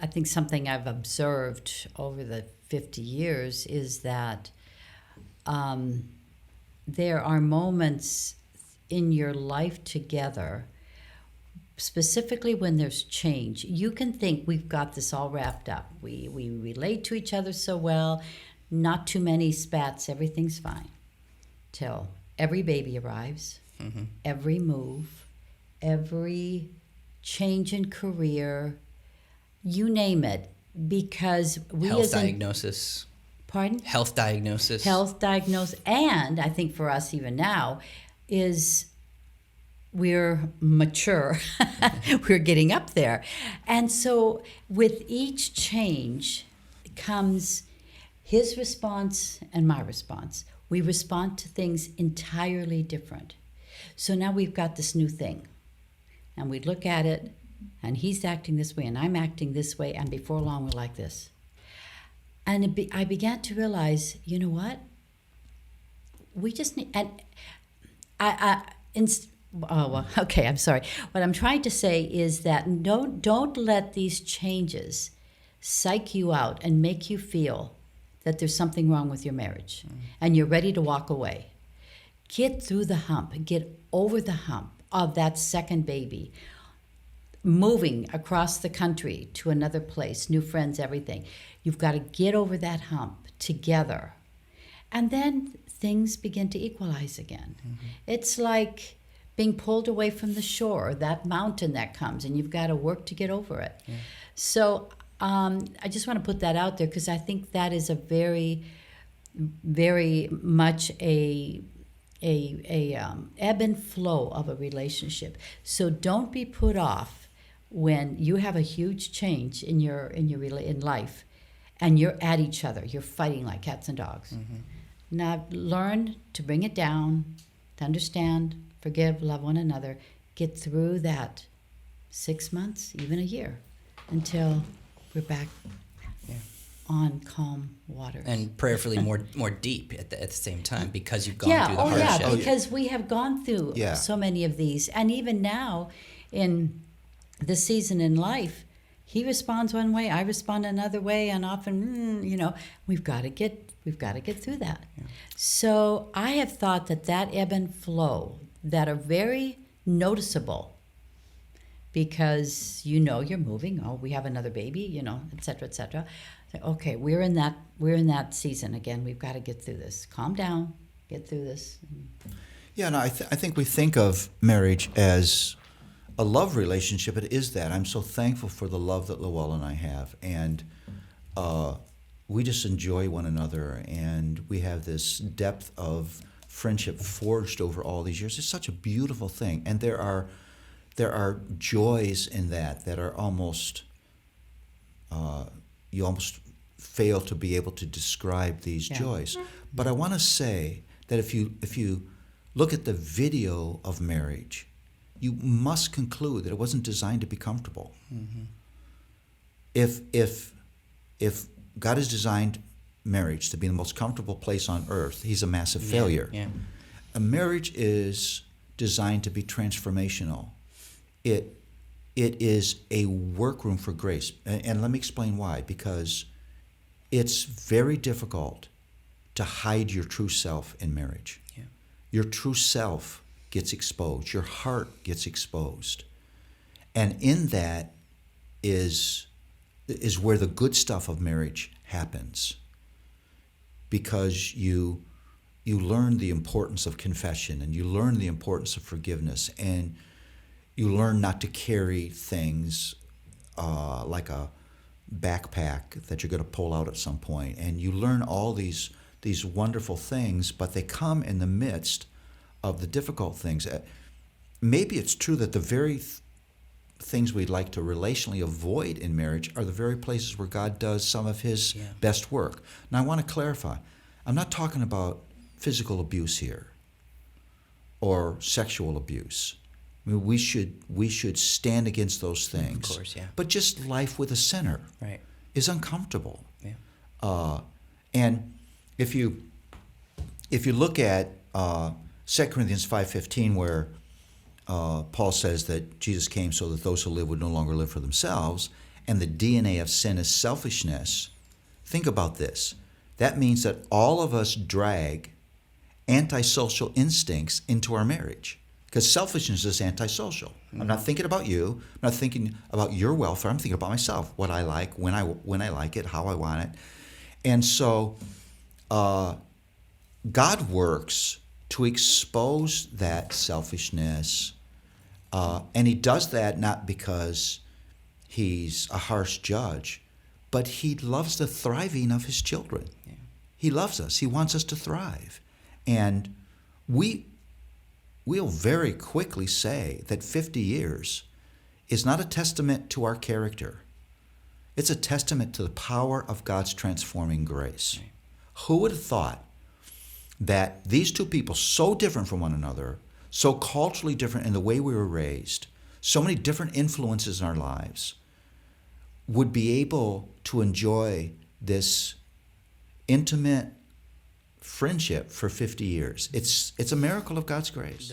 I think something I've observed over the 50 years is that there are moments in your life together, specifically when there's change. You can think we've got this all wrapped up. We relate to each other so well, not too many spats, everything's fine. Till every baby arrives, every move, every change in career, you name it, because we Health as diagnosis. Pardon? Health diagnosis. Health diagnosis, and I think for us even now, is we're mature. We're getting up there. And so with each change comes his response and my response. We respond to things entirely different. So now we've got this new thing. And we look at it, and he's acting this way, and I'm acting this way, and before long we're like this. And I began to realize, you know what? We just need, and okay, I'm sorry. What I'm trying to say is that don't let these changes psych you out and make you feel that there's something wrong with your marriage and you're ready to walk away. Get through the hump, get over the hump of that second baby, moving across the country to another place, new friends, everything. You've got to get over that hump together. And then things begin to equalize again. It's like being pulled away from the shore, that mountain that comes, and you've got to work to get over it. So I just want to put that out there because I think that is a very, very much a ebb and flow of a relationship. So don't be put off when you have a huge change in in life, and you're at each other. You're fighting like cats and dogs. Now learn to bring it down, to understand, forgive, love one another. Get through that 6 months, even a year, until we're back on calm waters. And prayerfully more deep at the same time because you've gone through the hardship. Because we have gone through so many of these. And even now, in this season in life, he responds one way, I respond another way, and often, we've got to get through that. So I have thought that ebb and flow that are very noticeable because you're moving. Oh, we have another baby, et cetera, et cetera. Okay, we're in that season again. We've got to get through this. Calm down, get through this. Yeah, no, I think we think of marriage as a love relationship. It is that. I'm so thankful for the love that Lowell and I have, and we just enjoy one another, and we have this depth of friendship forged over all these years. It's such a beautiful thing, and there are joys in that are almost you almost fail to be able to describe these joys. But I want to say that if you look at the video of marriage, you must conclude that it wasn't designed to be comfortable. If God has designed marriage to be the most comfortable place on earth, He's a massive failure. A marriage is designed to be transformational. It is a workroom for grace. And let me explain why. Because it's very difficult to hide your true self in marriage. Your true self gets exposed. Your heart gets exposed. And in that is where the good stuff of marriage happens. Because you learn the importance of confession, and you learn the importance of forgiveness, and you learn not to carry things like a backpack that you're going to pull out at some point. And you learn all these wonderful things, but they come in the midst of the difficult things. Maybe it's true that the very things we'd like to relationally avoid in marriage are the very places where God does some of His best work. Now, I want to clarify. I'm not talking about physical abuse here or sexual abuse. I mean, we should stand against those things. Of course, yeah. But just life with a sinner is uncomfortable. And if you look at 2 Corinthians 5:15, where Paul says that Jesus came so that those who live would no longer live for themselves, and the DNA of sin is selfishness, think about this. That means that all of us drag antisocial instincts into our marriage, because selfishness is antisocial. I'm not thinking about you. I'm not thinking about your welfare. I'm thinking about myself, what I like, when I like it, how I want it. And so God works to expose that selfishness, and he does that not because he's a harsh judge, but he loves the thriving of his children. Yeah. He loves us. He wants us to thrive. And we'll very quickly say that 50 years is not a testament to our character. It's a testament to the power of God's transforming grace. Right. Who would have thought that these two people, so different from one another, so culturally different in the way we were raised, so many different influences in our lives, would be able to enjoy this intimate friendship for 50 years? It's a miracle of God's grace.